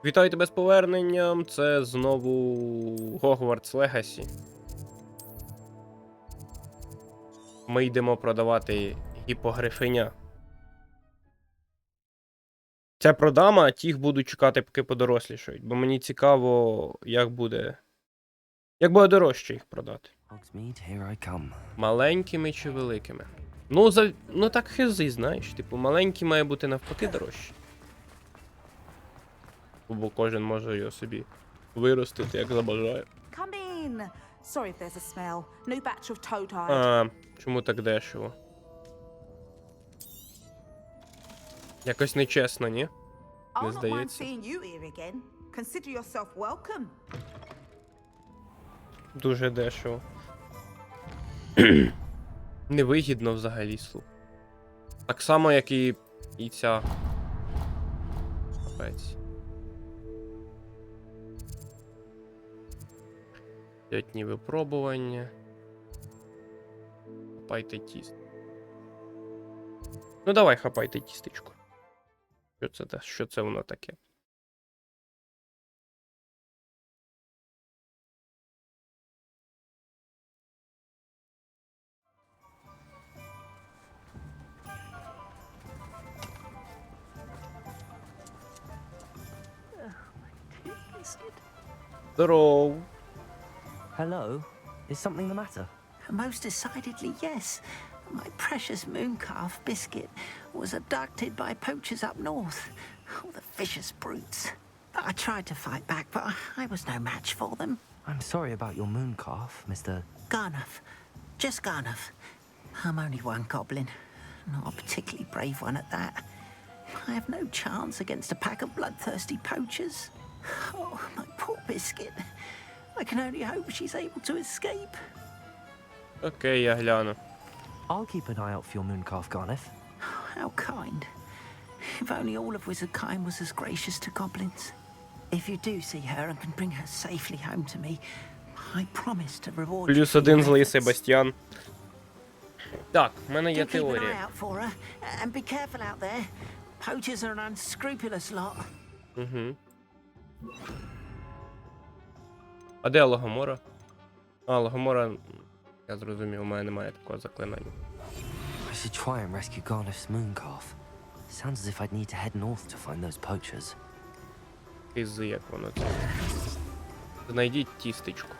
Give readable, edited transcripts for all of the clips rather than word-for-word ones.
Вітаю тебе з поверненням, це знову Hogwarts Legacy. Ми йдемо продавати гіпогрифиня. Це продам, а тих буду чекати, поки подорослішають, бо мені цікаво, як буде дорожче їх продати. Маленькими чи великими? Ну так хизи, знаєш, типу маленький має бути навпаки дорожчий. Бо кожен може його собі виростити, як забажає. Чому так дешево? Якось нечесно, ні? Не здається. Дуже дешево. Невигідно взагалі, слух. Так само, як і ця. Капець. П'ятні випробування. Хапайте тіст. Ну давай, хапайте тістечко. Що це воно таке? Здоров. Hello? Is something the matter? Most decidedly, yes. My precious mooncalf biscuit was abducted by poachers up north. Oh, the vicious brutes. I tried to fight back, but I was no match for them. I'm sorry about your mooncalf, Mr. Garnuff. Just Garnuff. I'm only one goblin. Not a particularly brave one at that. I have no chance against a pack of bloodthirsty poachers. Oh, my poor biscuit. I can only hope she's able to escape. Окей, я гляну. I'll keep an eye out for your mooncalf, Garneth. How kind. If only all of Wizardkind was as gracious to goblins. If you do see her and can bring her safely home to me, I promise to reward you. Плюс один злий Себастьян. Так, в мене є Do keep an eye теорія. out for her, and be careful out there. Poachers are an unscrupulous lot. Угу. А де Логомора? Логомора... Я зрозумів, у мене немає такого заклинання. I should try and rescue Garneth's mooncalf. Sounds as if I'd need to head north to find those poachers. Хизи, як воно це. Знайдіть тістечку.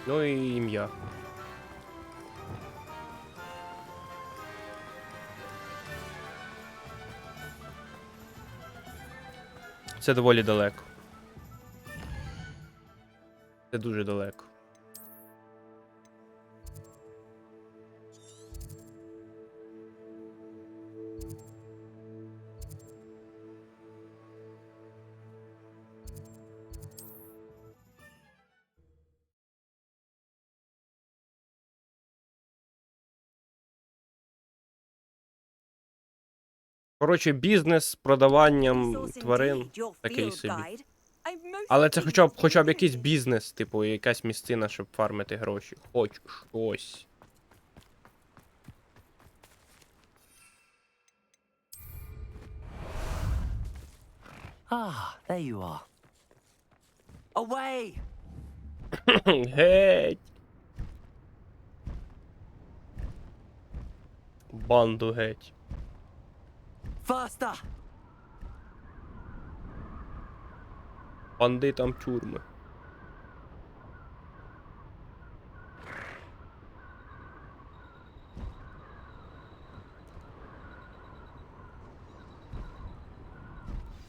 Ну і ім'я. Це доволі далеко. Це дуже далеко. Коротше, бізнес з продаванням тварин такий собі. Але це хоча б якийсь бізнес, типу, якась місцина, щоб фармити гроші. Хочу щось. Ah, there you are. Away! Геть. Банду геть. Faster! Бандитам тюрми.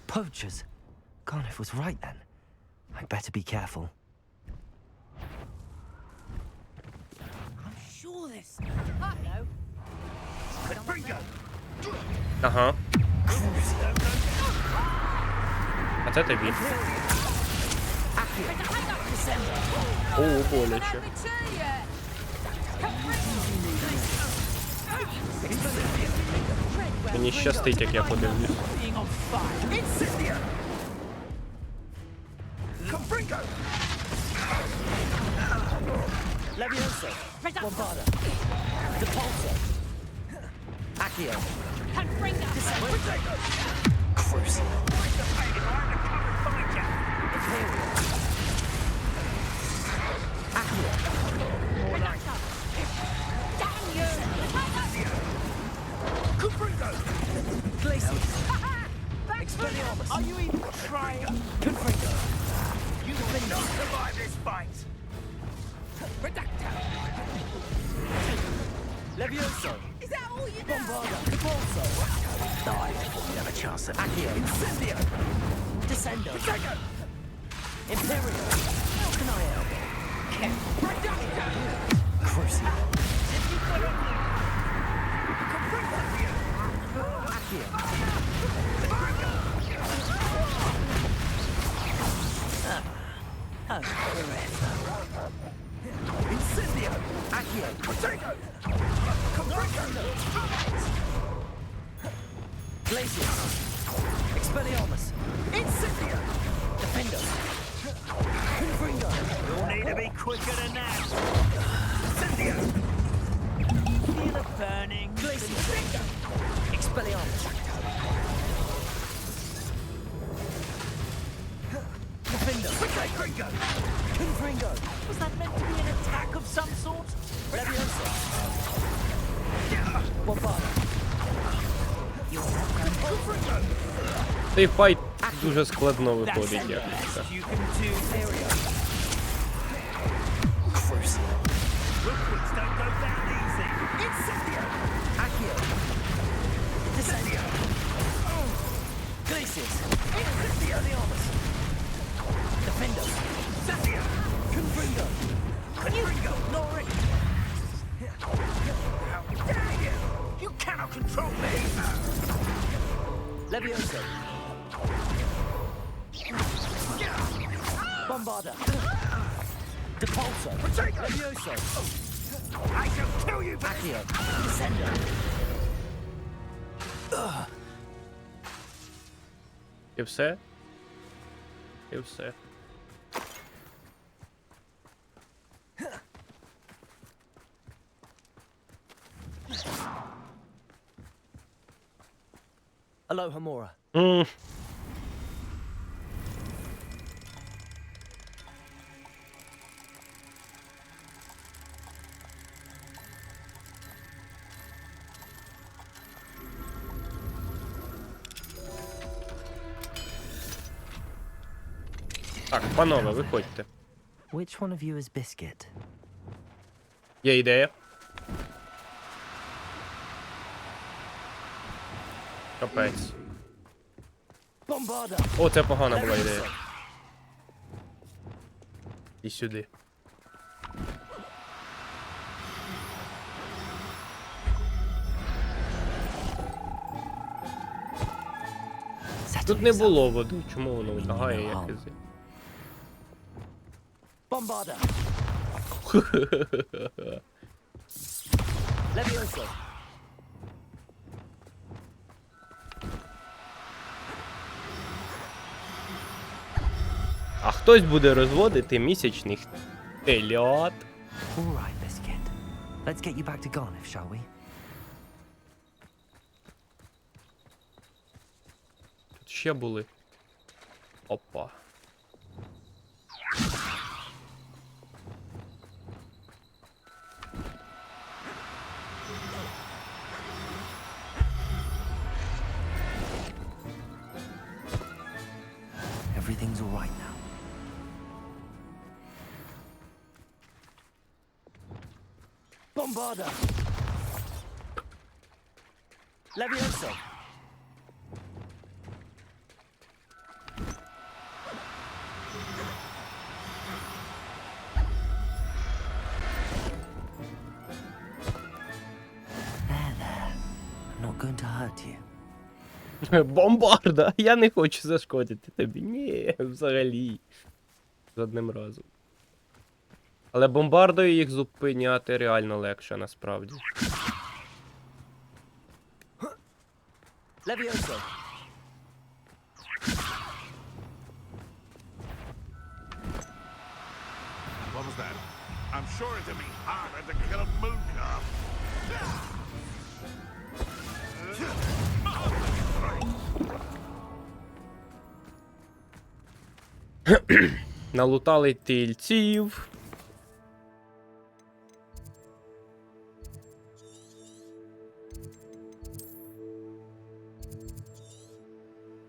Poachers! Garneth was right then. I'd better be careful. I'm sure this. Hello. Ага. А це тобі. О, боляче. Мені щастить, як я подивлюсь. Leviosa! Bombarda! Depulso! Accio! Crucial! Expelliarmus. Are you even trying? Confringo. You will not survive this fight. Redacta. Levioso. Is that all you know? Bombarda. Capolso. Die before you have a chance at Accio. Incendio. Descendo. Protego. Imperio. How can I help? Ken. Redacta. Crucio. Confringo. Accio. Incendio. Accio. Protego. Confringo. Glacius. Expelliarmus. Incendio. Defendo. Confringo. You'll need to be quicker than that. Incendio. Feel the burning. Glacius. Expelliarmus. Defendo. Confringo. Confringo. Was that meant to be an attack of some sort? Leviosa. Bombarda. Цей файт дуже складно виходить, That's the якось. best you can do, Aerial. Crucio. Rookwoods don't go down easy. Incendio. Accio. Descendio. Glacius. Incendio. Leonis. Defendo. Incendio. Confringo. Confringo. Nori. How dare you! You cannot control me! Levioso. Bombarda. Depulso. Levioso. I shall kill you, Accio. Descendo. І все? І все. Aloha Mora. М. Так, панове, виходьте. Which one of you is Biscuit? Є ідея. Капець. Bombarda. О, це погана була ідея. І сюди. Тут не було води, чому воно лагає, як ізи? Bombarda. Levioso. А хтось буде розводити місячних телят. All right, Biscuit. Let's get you back to Garniff, shall we? Тут ще були. Опа. Everything's all right now. Bombarda. Levioso. I'm not going to hurt you. Бомбарда! Я не хочу зашкодити тобі. Ні, взагалі. Жодним разом. Але бомбардою їх зупиняти реально легше, насправді. Levioso. What was that? I'm sure it'd be harder to kill a moon calf. Налутали тільців.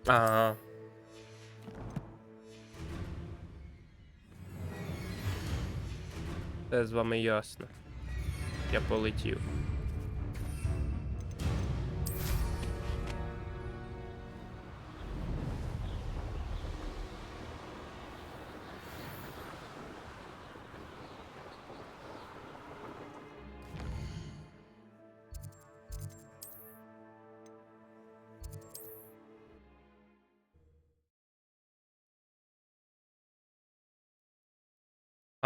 Ага. Це з вами ясно. Я полетів.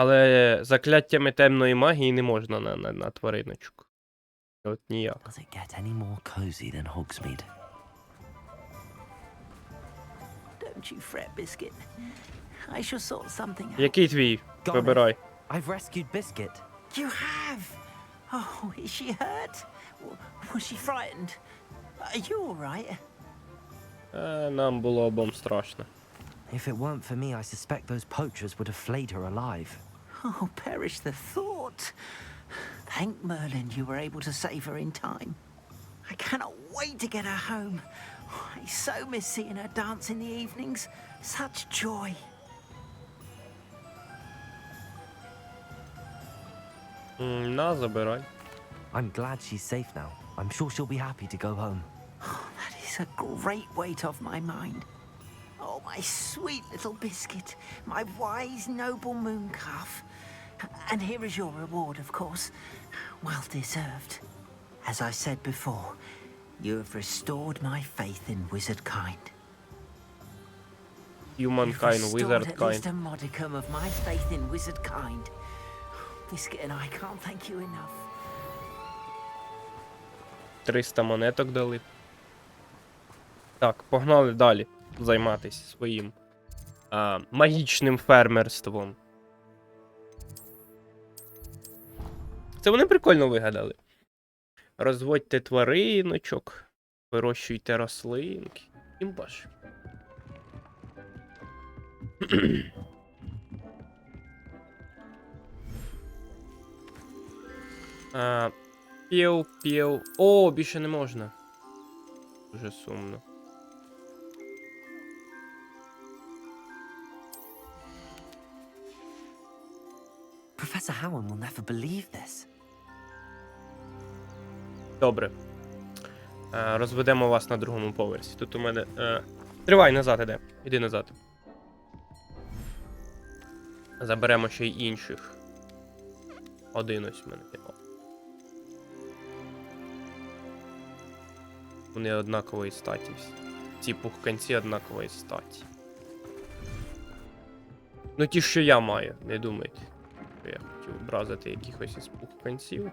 Але закляттями темної магії не можна на твариночку. От ніяк. Does it get any more cozy than Hogsmeade? Don't you fret, Biscuit. I shall sort something out. Який твій? Garnet, Вибирай. I've rescued Biscuit. You have? Oh, is she hurt? Was she frightened? Are you all right? Нам було обом страшно. If it weren't for me, I suspect those poachers would have flayed her alive. Oh, perish the thought. Thank Merlin you were able to save her in time. I cannot wait to get her home. I so miss seeing her dance in the evenings. Such joy. На, забирай. I'm glad she's safe now. I'm sure she'll be happy to go home. That is a great weight off my mind. Oh, my sweet little Biscuit, my wise, noble moon calf. And here is your reward, of course. Well deserved. As I said before, you have restored my faith in wizard kind. You've Humankind, restored wizard at least kind. a modicum of my faith in wizard kind. Biscuit and I can't thank you enough. 300 монеток дали. Так, погнали далі займатися своїм магічним фермерством. Це вони прикольно вигадали. Розводьте твариночок, вирощуйте рослинки. Імбаш. Пів. О, більше не можна. Дуже сумно. Professor Howard will never believe this. Добре. Розведемо вас на другому поверсі. Тут у мене. Тривай, назад іде. Іди назад. Заберемо ще й інших. Один ось в мене. Вони однакової статі всі. Ці пухканці однакової статі. Ну ті, що я маю, не думайте. Я хотів образити якихось із пухканців.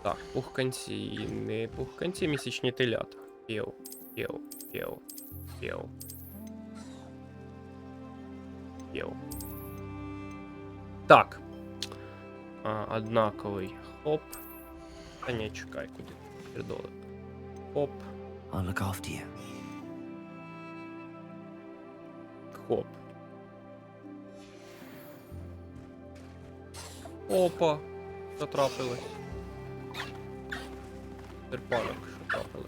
Так, пухканці, не пухканці, місячні телята. Пів. Так. Однаковий. Хоп. Та ні, чекай, куди передоли. Хоп. I'll look after you. Хоп. Опа. Що трапилось? Терпанок, що трапилось?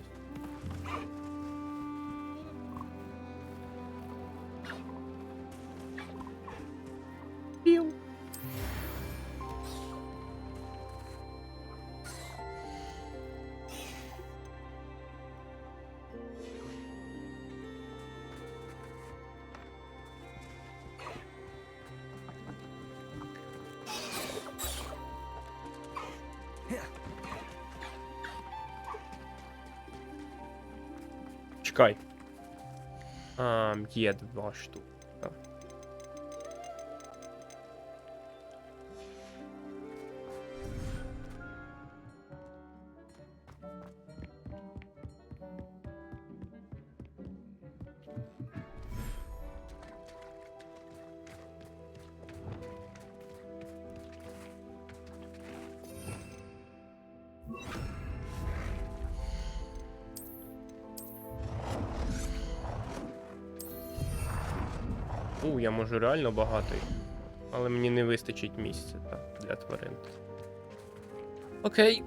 Пів. Чекай. Є 2 штуки. Я можу реально багатий. Але мені не вистачить місця для тварин. Окей.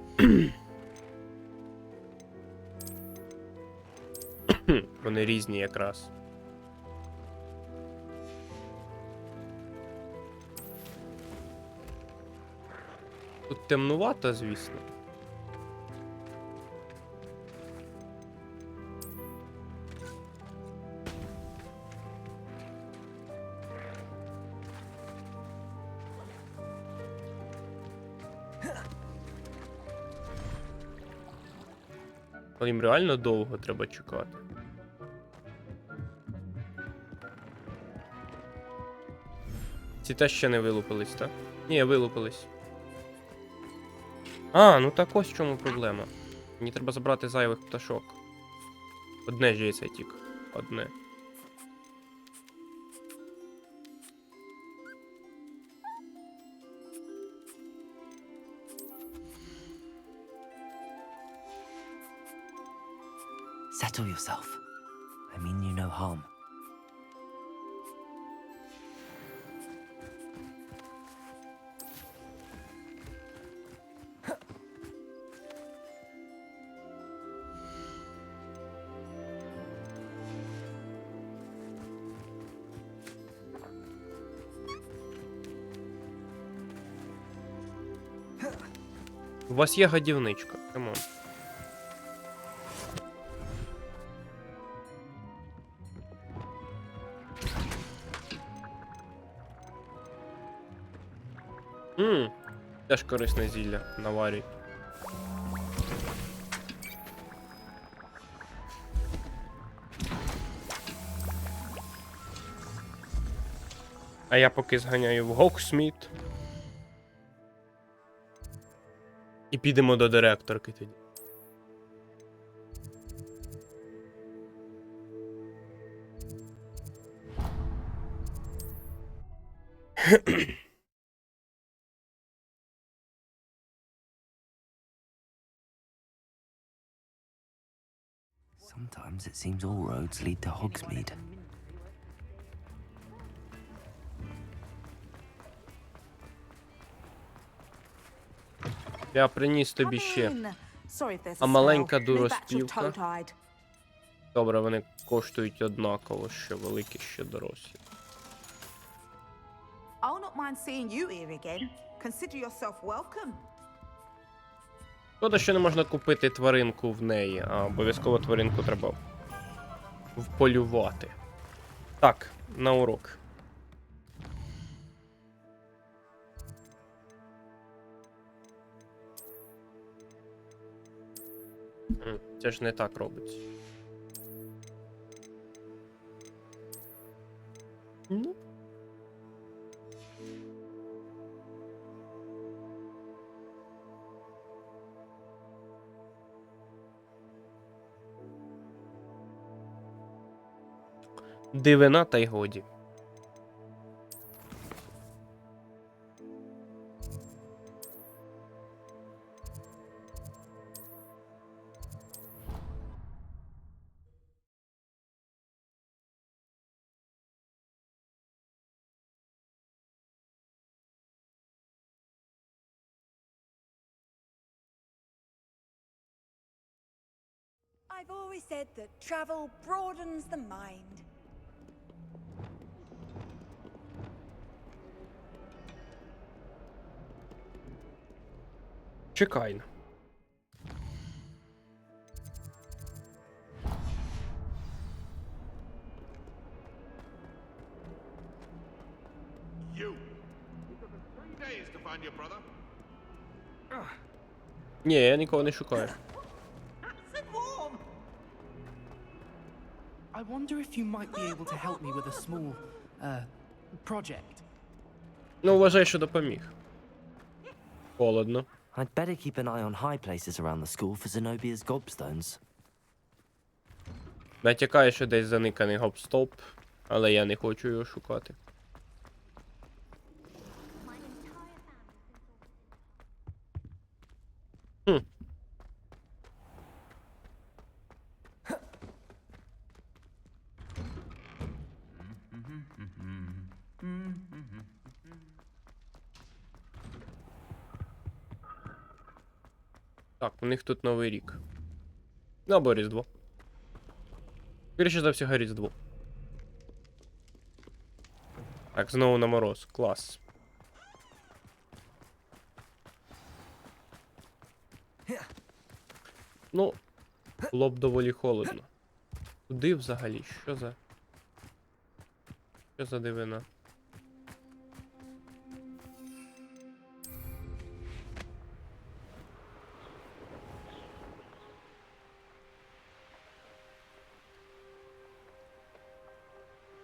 Вони різні якраз. Тут темнувато, звісно. Але їм реально довго треба чекати. Ці теж ще не вилупились, так? Ні, вилупились. Ну так ось в чому проблема. Мені треба забрати зайвих пташок. Одне ж яйце тільки. Одне. Settle yourself. I mean you no harm. У вас є годівничка, камон. Теж корисне зілля, наварюй. А я поки зганяю в Гоксміт. І підемо до директорки тоді. Sometimes it seems all roads lead to Hogsmeade. Я приніс тобі ще. А маленька дуроспівка. Добре, вони коштують однаково, що великі, що дорослі. I'll not mind seeing you here again. Consider yourself welcome. Шкода, що не можна купити тваринку в неї, а обов'язково тваринку треба вполювати. Так, на урок. Це ж не так робиться. Ну. Дивина та й годі. I've always said that travel broadens the mind. Чекай. You. It took us 3 days to find your brother. Ні, я нікого не шукаю. I wonder if you might be able to help me with a small, project. Ну, вважай, що допоміг. Холодно. I'd better keep an eye on high places around the school for Zenobia's gobstones. Натякає, що десь заниканий гоп-стоп, але я не хочу його шукати. Так, у них тут Новий рік. Ну, або Різдво. Скоріше за всього, Різдво. Так, знову на мороз. Клас. Ну, було б доволі холодно. Куди взагалі? Що за дивина?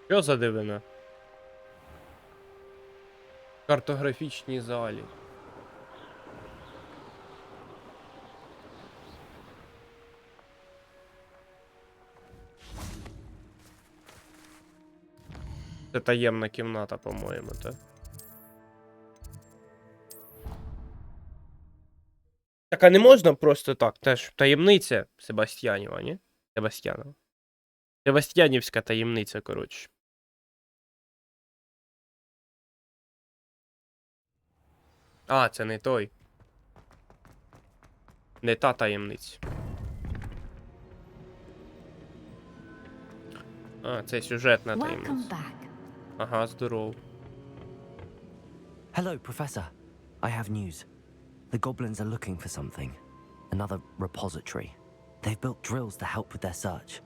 Що за дивина? В картографічній залі. Це таємна кімната, по-моєму, так? Так, а не можна просто так? Теж таємниця Себастьянова, ні? Себастьянова. Себастьянівська таємниця, коротше. А, це не той. Не та таємниця. А, це сюжетна таємниця. Ага, здоров. Hello, Professor. I have news. The goblins are looking for something. Another repository. They've built drills to help with their search.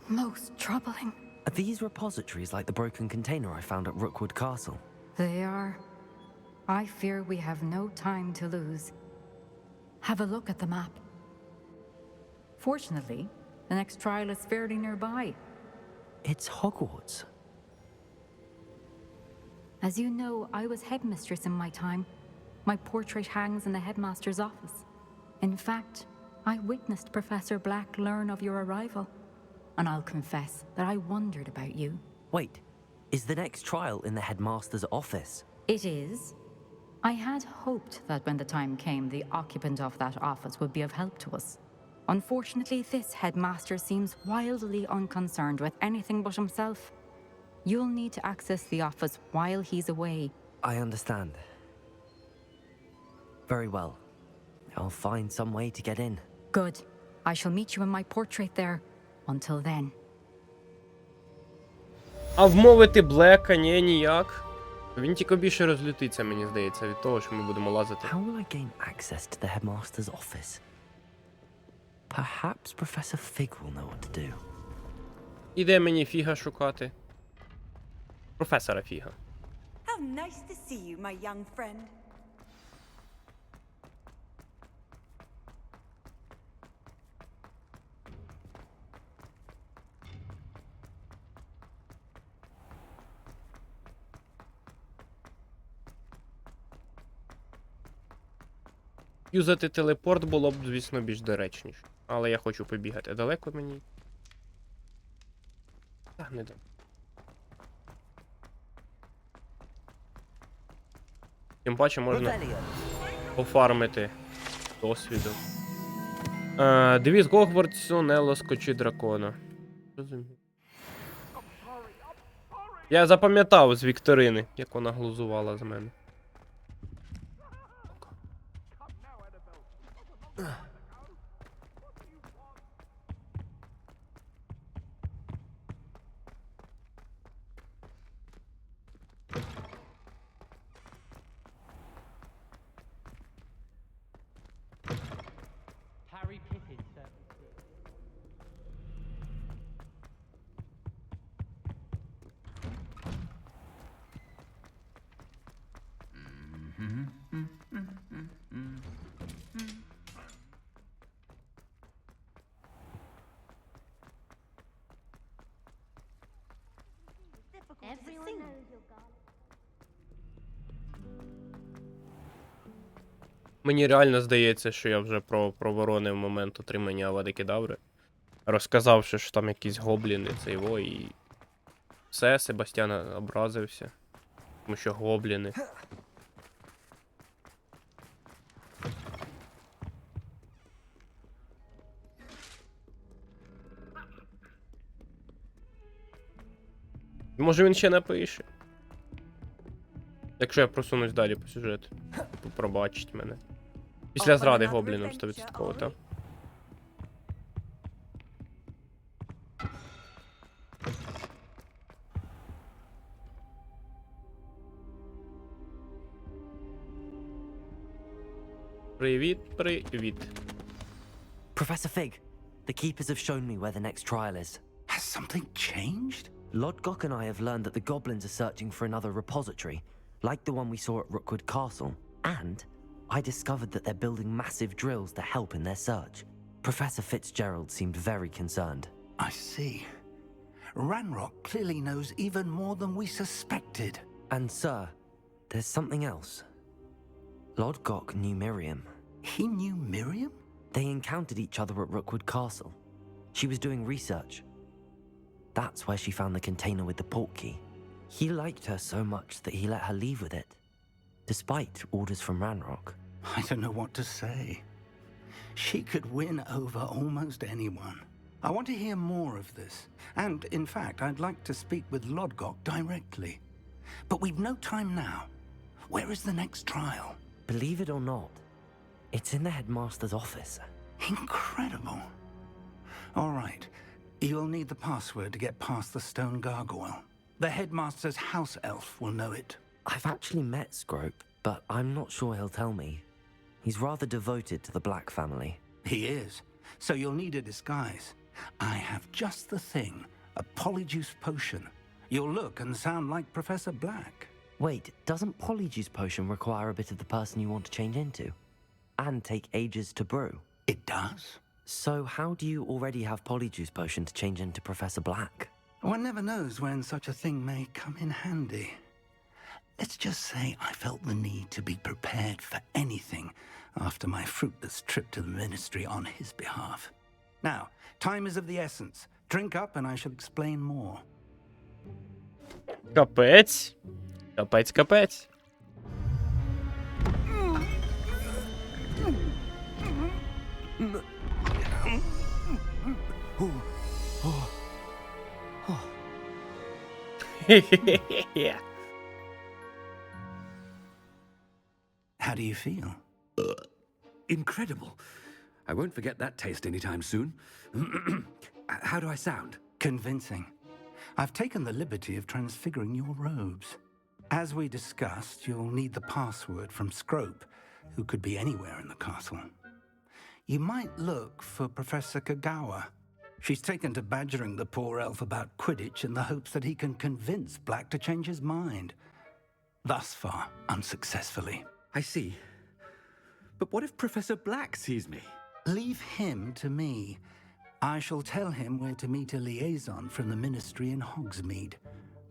Most troubling. Are these repositories like the broken container I found at Rookwood Castle? They are. I fear we have no time to lose. Have a look at the map. Fortunately, the next trial is fairly nearby. It's Hogwarts. As you know, I was headmistress in my time. My portrait hangs in the headmaster's office. In fact, I witnessed Professor Black learn of your arrival. And I'll confess that I wondered about you. Wait, is the next trial in the headmaster's office? It is. I had hoped that when the time came, the occupant of that office would be of help to us. Unfortunately, this headmaster seems wildly unconcerned with anything but himself. You'll need to access the office while he's away. I understand. Very well. I'll find some way to get in. Good. I shall meet you in my portrait there. Until then. А вмовити Блека, ні, ніяк. Він тільки більше розлютиться, мені здається, від того, що ми будемо лазити. How will I gain access to the headmaster's office? Perhaps Professor Fig will know what to do. Іде мені Фіга шукати. Професора Фіга. How nice to see you, my young friend. Юзати телепорт було б, звісно, більш доречніше. Але я хочу побігати. Далеко мені? Так, не далеко. Тим паче можна пофармити досвіду. Девіз Гогвартсу, не лоскочи дракона. Розумію. Я запам'ятав з Вікторини, як вона глузувала з мене. Мені реально здається, що я вже проворонив момент отримання Авади Кедаври, розказавши, що там якісь гобліни, це його, і все, Себастьян образився, тому що гобліни. Може він ще напише. Якщо я просунусь далі по сюжету, пробачить мене. Після зради гобліном 100%, так? Привіт, привіт. Professor Fig, the keepers have shown me where the next trial is. Has something changed? Lodgok and I have learned that the goblins are searching for another repository, like the one we saw at Rookwood Castle. And I discovered that they're building massive drills to help in their search. Professor Fitzgerald seemed very concerned. I see. Ranrock clearly knows even more than we suspected. And sir, there's something else. Lodgok knew Miriam. He knew Miriam? They encountered each other at Rookwood Castle. She was doing research. That's where she found the container with the port key. He liked her so much that he let her leave with it, despite orders from Ranrock. I don't know what to say. She could win over almost anyone. I want to hear more of this. And, in fact, I'd like to speak with Lodgok directly. But we've no time now. Where is the next trial? Believe it or not, it's in the headmaster's office. Incredible. All right. You'll need the password to get past the stone gargoyle. The headmaster's house elf will know it. I've actually met Scrope, but I'm not sure he'll tell me. He's rather devoted to the Black family. He is. So you'll need a disguise. I have just the thing. A polyjuice potion. You'll look and sound like Professor Black. Wait, doesn't Polyjuice Potion require a bit of the person you want to change into? And take ages to brew? It does. So how do you already have Polyjuice Potion to change into Professor Black? One never knows when such a thing may come in handy. Let's just say I felt the need to be prepared for anything after my fruitless trip to the ministry on his behalf. Now, time is of the essence. Drink up and I shall explain more. Капець. Капець, капець. How do you feel? Incredible. I won't forget that taste anytime soon. How do I sound? Convincing. I've taken the liberty of transfiguring your robes. As we discussed, you'll need the password from Scrope, who could be anywhere in the castle. You might look for Professor Kagawa. She's taken to badgering the poor elf about Quidditch in the hopes that he can convince Black to change his mind. Thus far, unsuccessfully. I see. But what if Professor Black sees me? Leave him to me. I shall tell him where to meet a liaison from the ministry in Hogsmeade.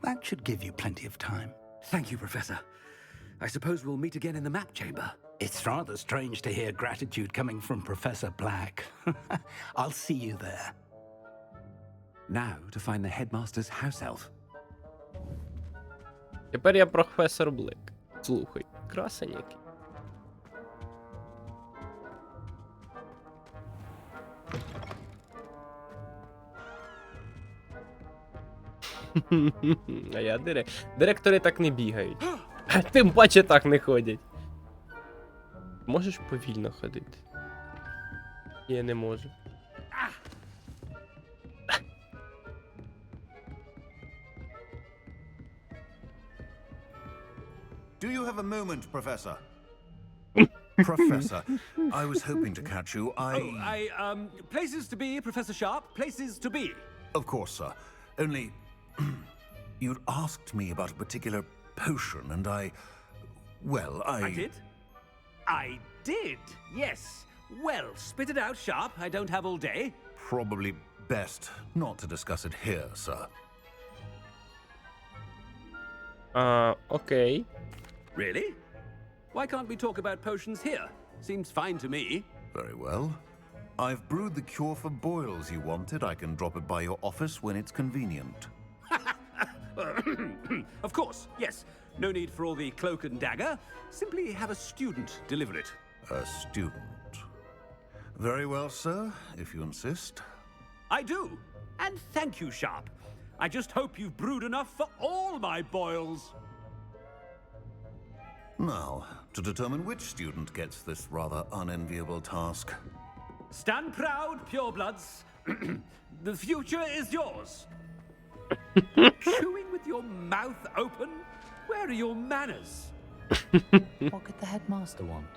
That should give you plenty of time. Thank you, Professor. I suppose we'll meet again in the map chamber. It's rather strange to hear gratitude coming from Professor Black. I'll see you there. Now to find the headmaster's house elf. Тепер я професор Блек. Слухай, красень який. А я директори так не бігають. Тим паче так не ходять. Можеш повільно ходити? Я не можу. Do you have a moment, Professor? Professor, I was hoping to catch you. Places to be, Professor Sharp. Places to be. Of course, sir. Only, you'd asked me about a particular potion, and well, I did? I did, yes. Well, spit it out, Sharp. I don't have all day. Probably best not to discuss it here, sir. Окей. Really? Why can't we talk about potions here? Seems fine to me. Very well. I've brewed the cure for boils you wanted. I can drop it by your office when it's convenient. Of course, yes. No need for all the cloak and dagger. Simply have a student deliver it. A student. Very well, sir, if you insist. I do. And thank you, Sharp. I just hope you've brewed enough for all my boils. Now, to determine which student gets this rather unenviable task. Stand proud, purebloods. The future is yours. Chewing with your mouth open? Where are your manners? What could the headmaster want?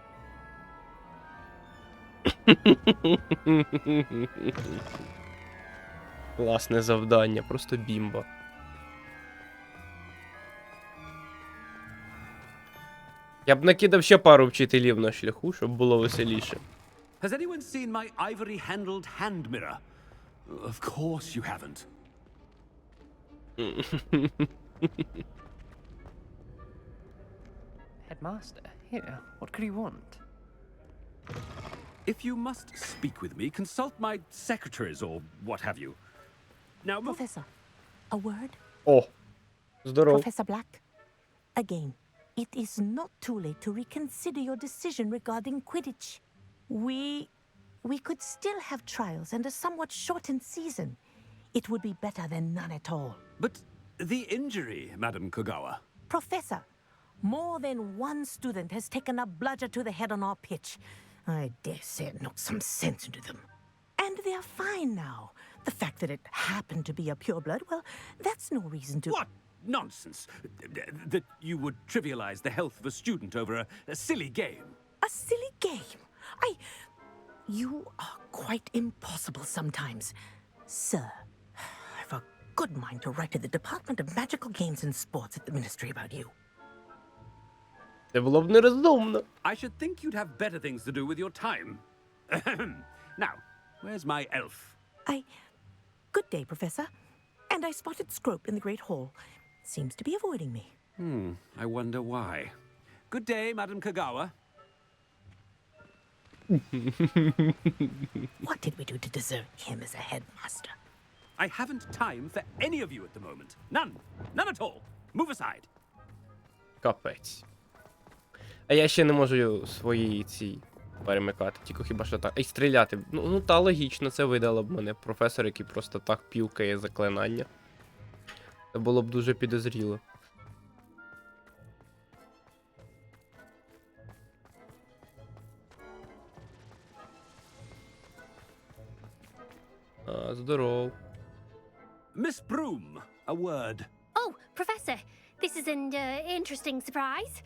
Класне завдання, просто бімба. Я б накидав ще пару вчителів на шляху, щоб було веселіше. Has anyone seen my ivory-handled hand mirror? Of course you haven't. Headmaster, here, what could he want? If you must speak with me, consult my secretaries or what have you. Now, Professor, a word? О, здорово. Professor Black, again, it is not too late to reconsider your decision regarding Quidditch. We could still have trials and a somewhat shortened season. It would be better than none at all. But the injury, Madam Kogawa. Professor, more than one student has taken a bludger to the head on our pitch. I dare say it knocked some sense into them. And they are fine now. The fact that it happened to be a pureblood, well, that's no reason to... What nonsense! That you would trivialize the health of a student over a silly game. A silly game? You are quite impossible sometimes. Sir, I've a good mind to write to the Department of Magical Games and Sports at the Ministry about you. Це було б нерозумно. I should think you'd have better things to do with your time. Now, where's my elf? Good day, Professor. And I spotted Scrope in the Great Hall. Seems to be avoiding me. I wonder why. Good day, Madam Kogawa. What did we do to deserve him as a headmaster? I haven't time for any of you at the moment. None. None at all. Move aside. Капець. А я ще не можу свої ці перемикати, тільки хіба що так. І стріляти. Ну та логічно, це видало б мене професор, який просто так пілкає заклинання. Це було б дуже підозріло. Здоров. Miss Broom, a word. Oh, Professor, this is an interesting surprise.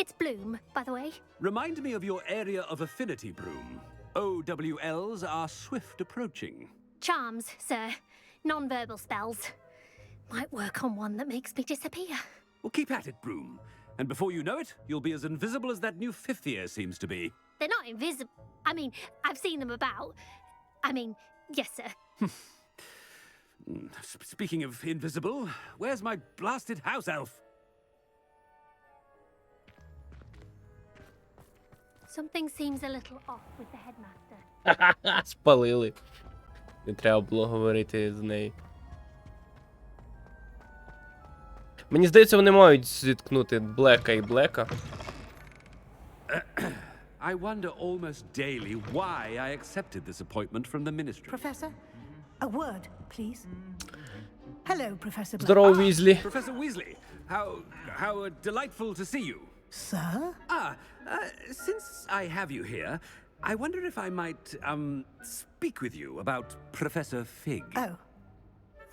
It's Bloom, by the way. Remind me of your area of affinity, Broom. OWLs are swift approaching. Charms, sir. Non-verbal spells. Might work on one that makes me disappear. Well, keep at it, Broom. And before you know it, you'll be as invisible as that new fifth year seems to be. They're not invisible. I mean, I've seen them about. I mean, yes, sir. Speaking of invisible, where's my blasted house elf? Something seems a little off with the headmaster. Спалили. Не треба було говорити з нею. Мені здається, вони мають зіткнути Блека і Блека. I wonder almost daily why I accepted this appointment from the ministry. Professor, a word, please. Hello, Professor Black. Здорово, Візлі. Professor Weasley, how delightful to see you. Sir? Since I have you here, I wonder if I might, speak with you about Professor Fig. Oh,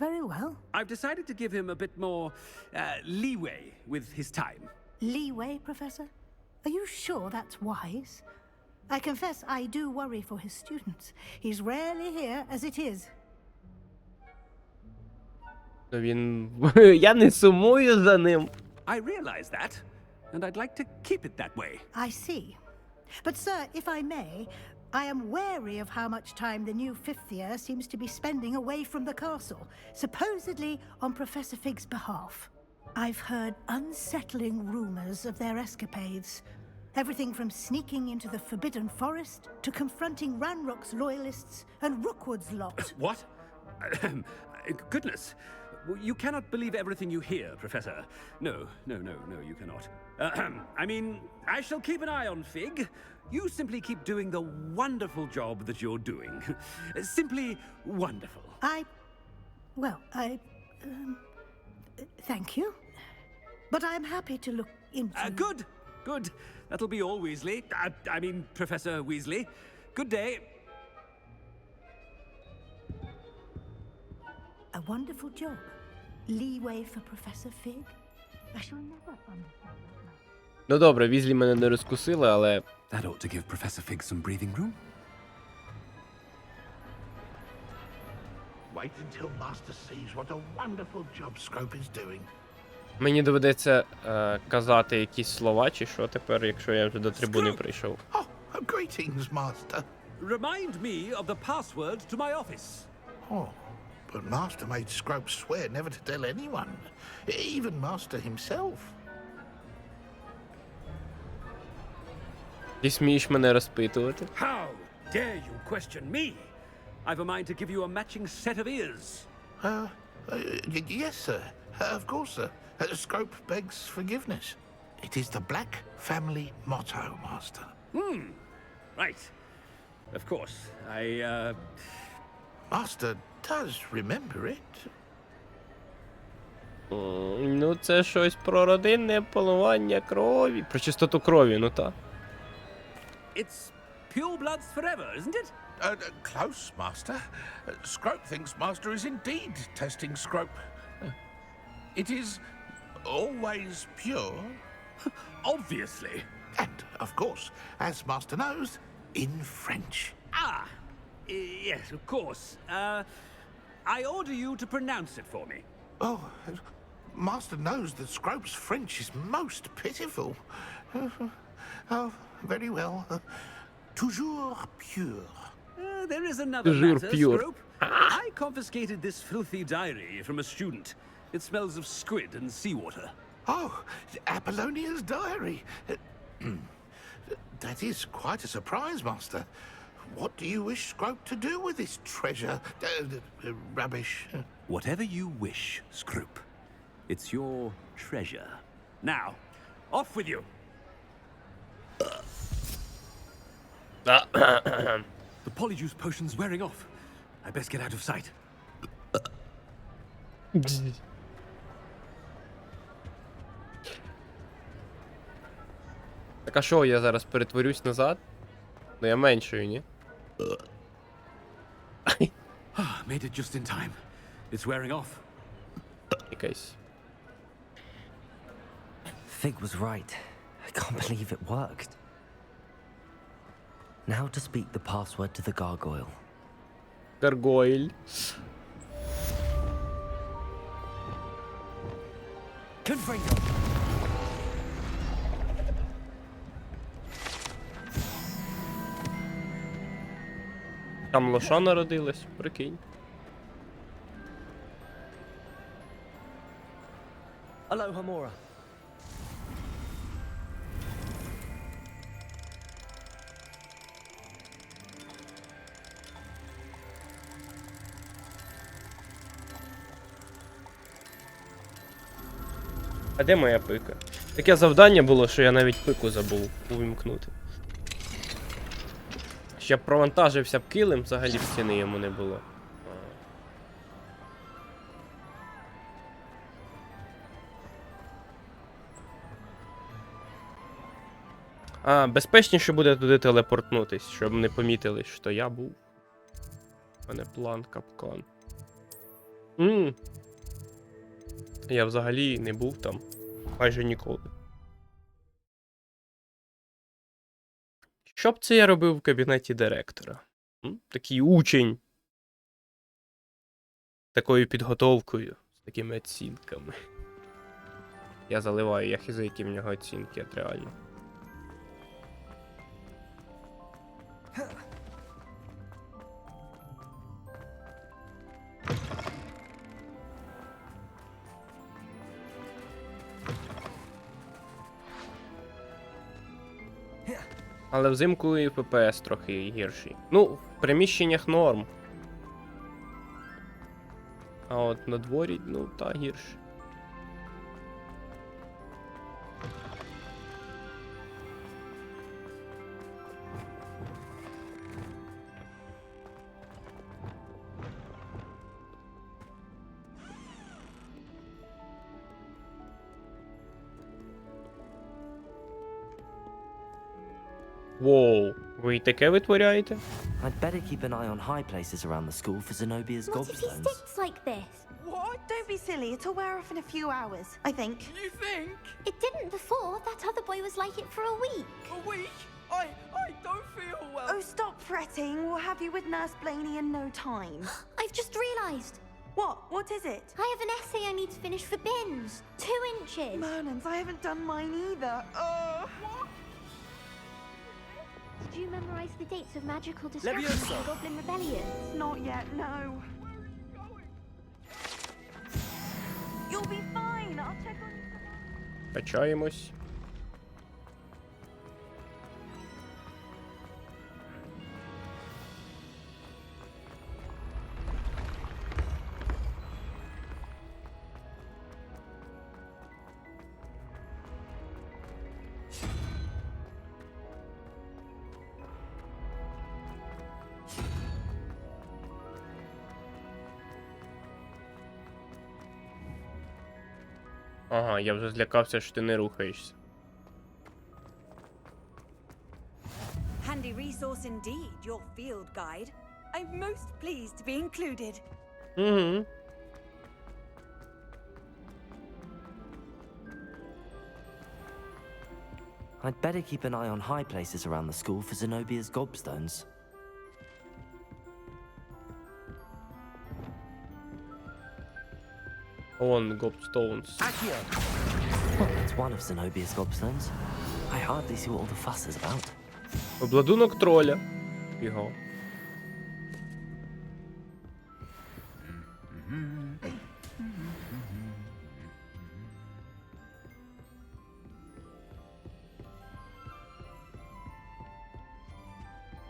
very well. I've decided to give him a bit more, leeway with his time. Leeway, Professor? Are you sure that's wise? I confess I do worry for his students. He's rarely here as it is. Він... Я не сумую за ним. I realize that, and I'd like to keep it that way. I see. But, sir, if I may, I am wary of how much time the new fifth year seems to be spending away from the castle, supposedly on Professor Fig's behalf. I've heard unsettling rumors of their escapades. Everything from sneaking into the Forbidden Forest to confronting Ranrock's loyalists and Rookwood's lot. What? Goodness. You cannot believe everything you hear, Professor. No, you cannot. I mean, I shall keep an eye on Fig. You simply keep doing the wonderful job that you're doing. Simply wonderful. Thank you. But I'm happy to look into... Good. Good. That'll be all, Weasley. I mean, Professor Weasley. Good day. A wonderful job. Leeway for Professor Fig. I shall never understand that. Ну добре, Візлі мене не розкусили, але... That ought to give Professor Fig some breathing room. Wait until Master sees what a wonderful job Scrope is doing. Мені доведеться казати якісь слова, чи що тепер, якщо я вже до трибуни прийшов. Oh, greetings, Master. Remind me of the password to my office. Oh, but Master made Scrope swear never to tell anyone, even Master himself. Ти смієш мене розпитувати? How dare you question me? I've a mind to give you a matching set of ears. Yes, sir. Of course, sir. Scrope begs forgiveness. It is the Black family motto, Master. Right. Of course. Master does remember it. Ну, це щось про родинне поливання крові. Про чистоту крові, ну та. It's pure bloods forever, isn't it? Close, Master. Scrope thinks Master is indeed testing Scrope. It is always pure. Obviously. And, of course, as Master knows, in French. Ah, yes, of course. I order you to pronounce it for me. Oh, Master knows that Scrope's French is most pitiful. Oh, very well. Toujours pure. There is another Toujours matter, pure. Scrope. I confiscated this filthy diary from a student. It smells of squid and seawater. Oh, Apollonia's diary. That is quite a surprise, Master. What do you wish Scrope to do with this treasure? Rubbish. Whatever you wish, Scrope. It's your treasure. Now, off with you. The polyjuice potion's wearing off. I best get out of sight. Так а що, я зараз перетворюсь назад? Ну я меншою, ні? Made it just in time. It's wearing off. Якась. Fig was right. I can't believe it worked. Now to speak the password to the gargoyle. Гаргойль. Confringo! Там лоша народилась, прикинь. Aloha Mora. А де моя пика? Таке завдання було, що я навіть пику забув увімкнути. Ще провантажився б килим, взагалі в стіни йому не було. А, безпечніше буде туди телепортнутись, щоб не помітили, що я був. У мене план капкан. Я взагалі не був там майже ніколи. Що б це я робив в кабінеті директора? Такий учень. Такою підготовкою, з такими оцінками. Я заливаю, я хизу, які в нього оцінки, от реально. Але взимку і ППС трохи гірший. Ну, в приміщеннях норм. А от на дворі, ну, та гірше. Воу, ви і таке витворяєте? I'd better keep an eye on high places around the school for Zenobia's What if he gobstones. sticks like this? What? Don't be silly. It'll wear off in a few hours, I think. You think? It didn't before. That other boy was like it for a week. A week? I don't feel well. Oh, stop fretting. We'll have you with Nurse Blaney in no time. I've just realised. What? What is it? I have an essay I need to finish for bins. 2 inches. Merlins, I haven't done mine either. Did you memorise the dates of magical destruction Leviosa. and goblin rebellions? Not yet, no. You'll be fine. I'll check on you. Качаємось. Ага, я вже злякався, що ти не рухаєшся. Handy resource indeed, your field guide. I'm most pleased to be included. Угу. I'd better keep an eye on high places around the school for Zenobia's gobstones. Он, Gobstones. Well, that's one of Zenobia's gobstones. I hardly see what all the fuss is about. Обладунок троля. Його.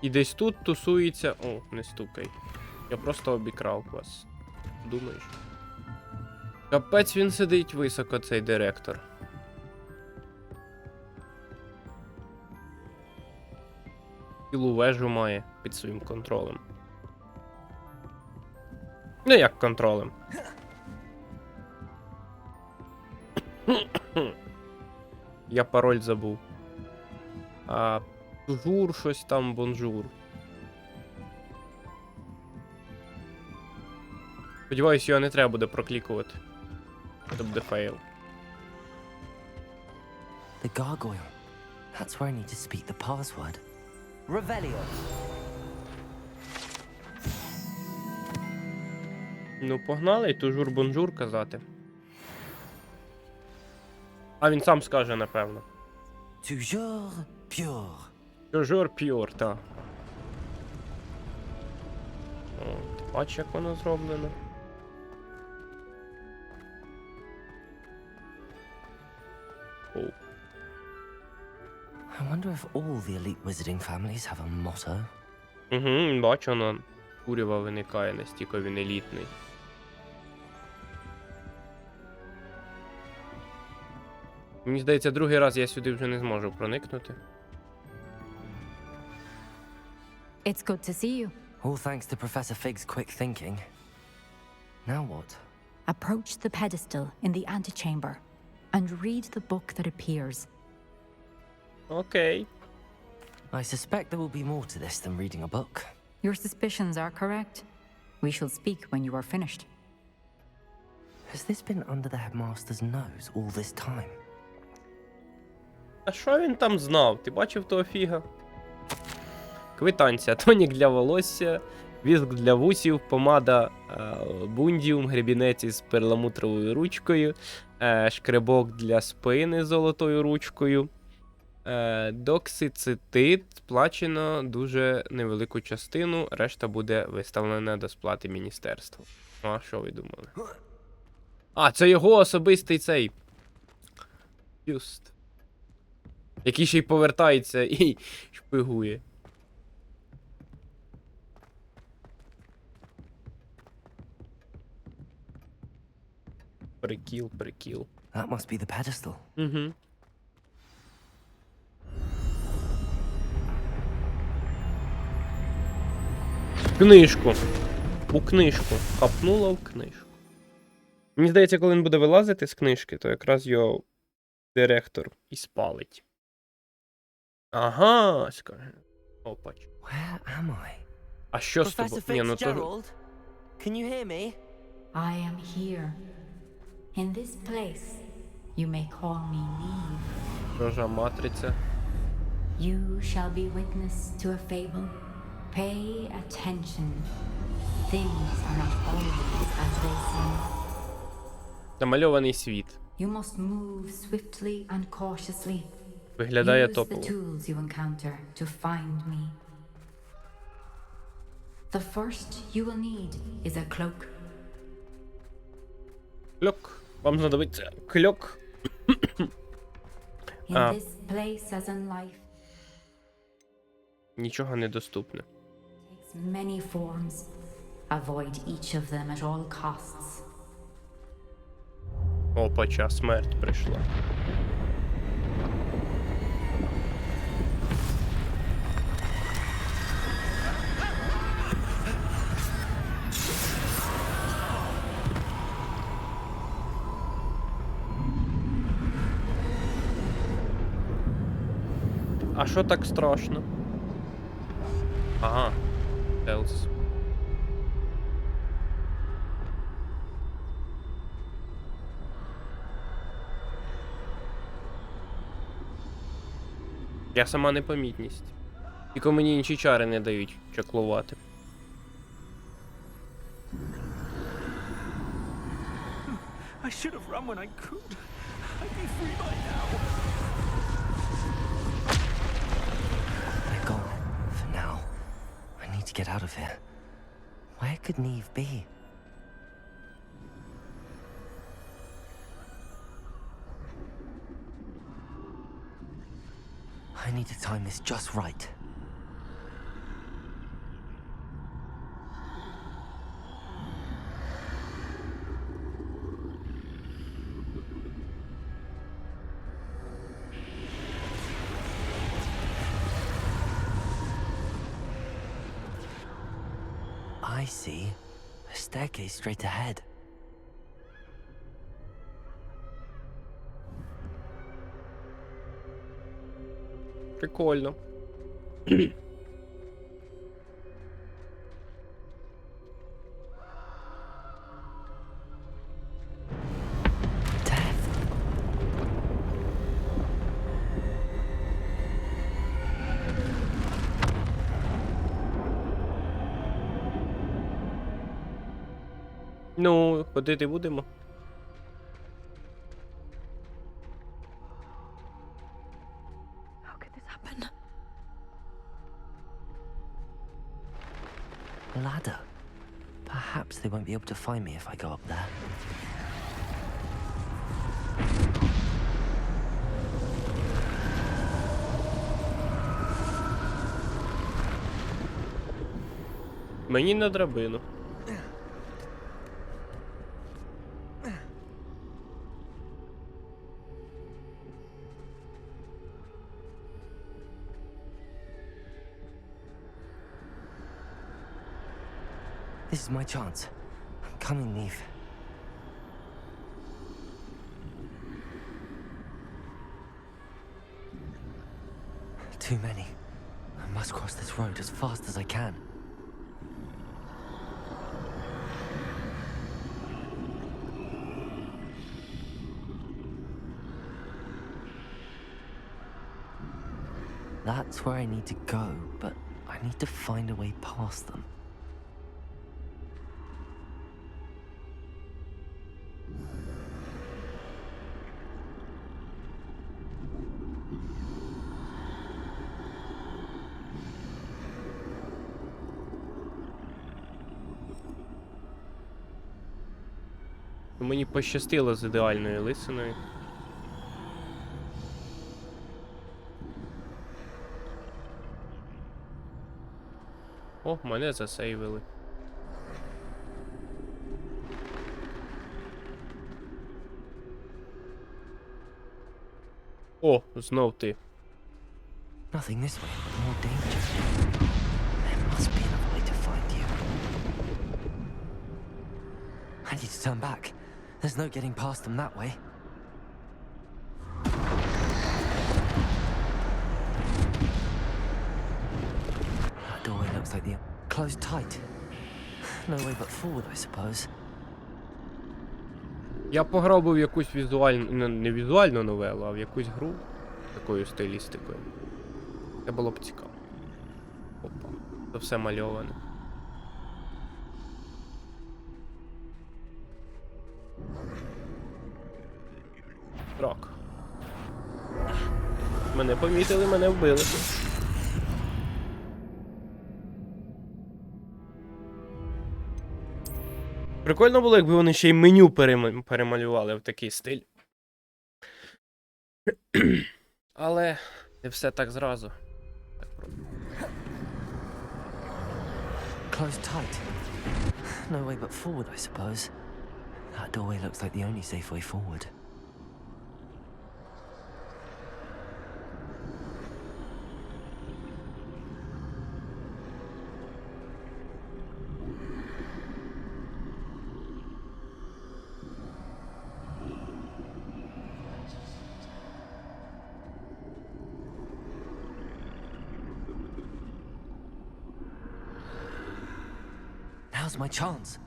І десь тут тусується... О, не стукай. Я просто обікрав вас. Думаєш? Капець він сидить високо, цей директор. Цілу вежу має під своїм контролем. Ну як контролем? Я пароль забув. Жур, щось там, бонжур. Сподіваюсь, його не треба буде проклікувати. Це буде фейл. The gargoyle. That's where I need to speak the password. Revelio. Ну, погнали, і тужур бонжур казати. А він сам скаже, напевно. Toujours pure. Тужур п'юр, та. О, ти бачиш, як воно зроблено? О. I wonder if all the elite wizarding families have a motto. Угу, бачу, воно курява виникає, настільки він елітний. Мені здається, другий раз я сюди вже не зможу проникнути. It's good to see you. All thanks to Professor Fig's quick thinking. Now what? Approach the pedestal in the antechamber and read the book that appears. Окей. I suspect there will be more to this than reading a book. Your suspicions are correct. We shall speak when you are finished. Has this been under the headmaster's nose all this time? А що він там знав? Ти бачив того фіга? Квитанція. Тонік для волосся, віск для вусів, помада бундіум, гребінець із перламутровою ручкою, шкребок для спини з золотою ручкою, доксицитит, сплачено дуже невелику частину, решта буде виставлена до сплати міністерству. А що ви думали? А, це його особистий цей. Юст. Який ще й повертається і шпигує. Прикіл, прикіл. That must be the pedestal. Угу. Книжку. У книжку. Хапнула в книжку. Мені здається, коли він буде вилазити з книжки, то якраз його директор і спалить. Ага, скаже. Опач. Where am I? А що з тобою? Ні, ну то... Fitzgerald, can you hear me? I am here. In this place, you may call me Neve. Рожа матриця. You shall be witness to a fable. Pay attention. Things are not always as they seem. Намальований світ. You must move swiftly and cautiously. Виглядає Use the топово. tools you encounter to find me. The first you will need is a cloak. Кльок. Вам знадобиться кльок. In this place as in life, Нічого не доступне. takes many forms. Avoid each of them at all costs. Опача, смерть прийшла. А що так страшно? Ага. Телс. Я сама непомітність. Тільки мені інші чари не дають чаклувати. I should have run when I could. I'd be free by now. They're gone. For now. I need to get out of here. Where could Neve be? I need to time this just right. I see a staircase straight ahead. Прикольно. Ну, ходити будемо. How could this happen? Ladder. Perhaps they won't be able to find me if I go up there. Мені на драбину. This is my chance. I'm coming, Neve. Too many. I must cross this road as fast as I can. That's where I need to go, but I need to find a way past them. Мені пощастило з ідеальною лисиною. О, мене засейвили. О, знов ти. Nothing this way, but more danger. There must be another way to find you. I need to turn back. There's no getting past them that way. Closed tight. No way but forward, I suppose. Я пограв би в якусь візуальну, не візуальну новелу, а в якусь гру такою стилістикою. Це було б цікаво. Опа, це все мальоване. Так. Мене помітили, мене вбили. Прикольно було, якби вони ще й меню перемалювали в такий стиль. Але не все так зразу. Closed tight. No way but forward, I suppose. That doorway looks like the only safe way forward. Now's my chance.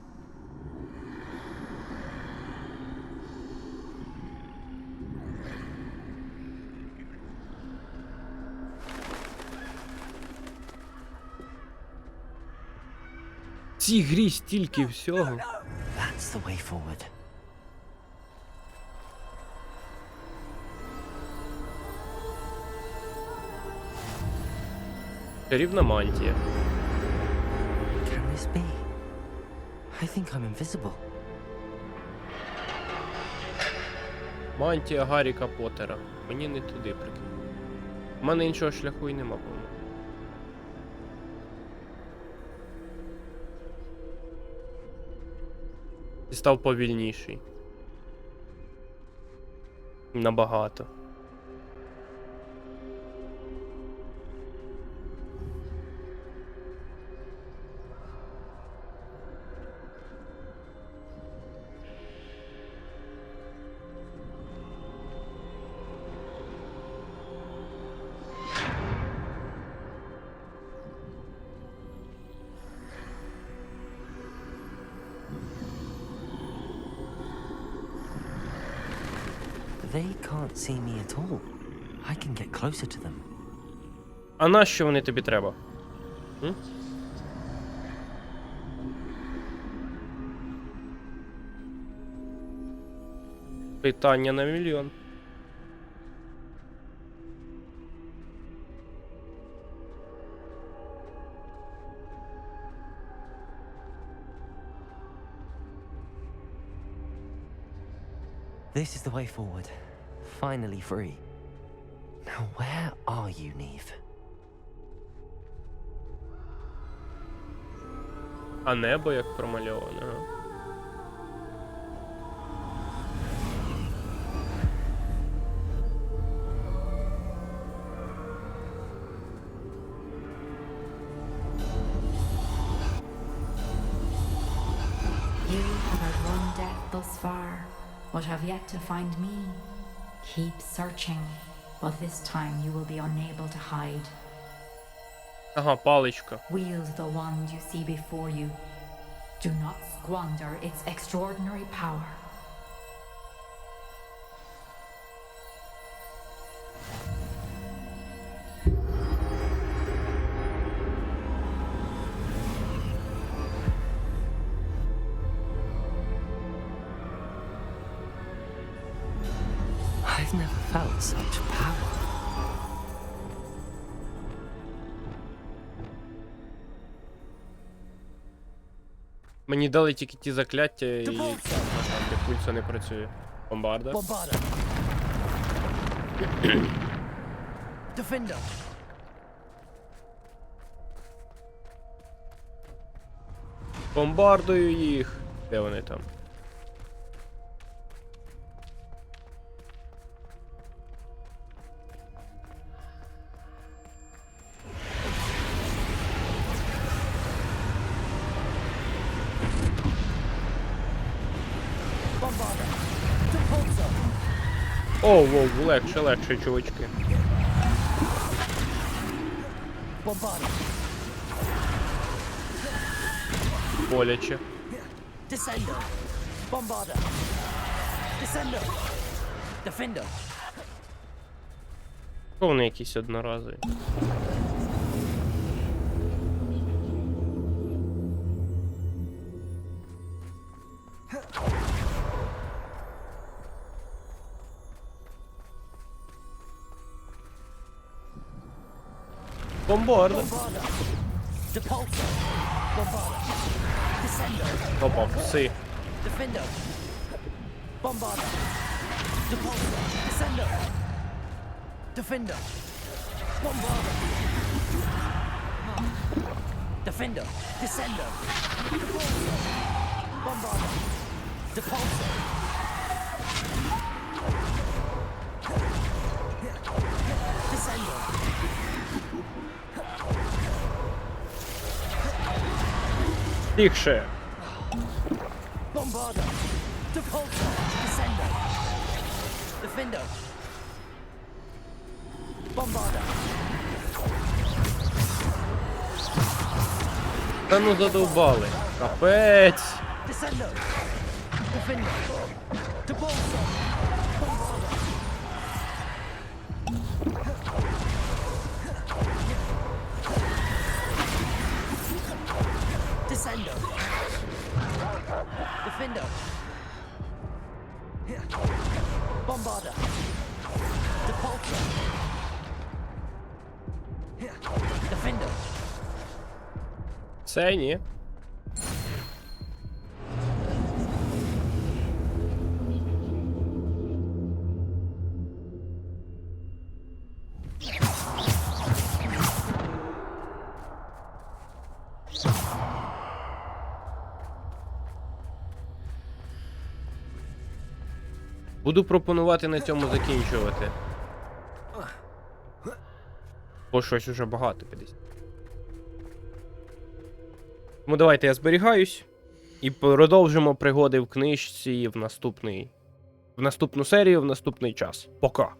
В цій грі стільки всього. That's the way forward. Чарівна мантія. Can this be? I think I'm invisible. Мантія Гарріка Поттера. Мені не туди, прикинь. У мене іншого шляху і нема, по-моєму. І став повільніший. Набагато. They can't see me at all. I can get closer to them. А нащо вони тобі треба? М? Питання на мільйон. This is the way forward. Finally free. Now where are you, Neve? А небо як промальоване, ага. You have outrun death thus far, but have yet to find me. Keep searching, but this time you will be unable to hide. Ага, паличка. Wield the wand you see before you. Do not squander its extraordinary power. I've never felt such power. Мені дали тільки ті закляття і антипульса не працює. Бомбарда. Defender. Бомбардую їх. Де вони там? Оу, воу, легше, легше, чувачки. боляче. Descender. Bombarder. Descender. Defender. Вони якісь одноразові. Бомбарда. Depulsor. Bombarder. Descender. Опа, пси. Defender. Bombarder. Depulsor. Descender. Defender. Bombarder. Defender. Descender. Depulsor. Bombarder. Depulsor. Descender. Тихше. Bombarder. Depulsor. Descender. Defender. Bombarder. Та ну задовбали. Капець. Descender. Defender. Depulsor. Bombarder. Descender. Defender. Bombarder. Depulsor. Defender. Це ні. Буду пропонувати на цьому закінчувати. Бо щось уже багато 50. Тому давайте я зберігаюсь і продовжимо пригоди в книжці в наступну серію, в наступний час. Пока!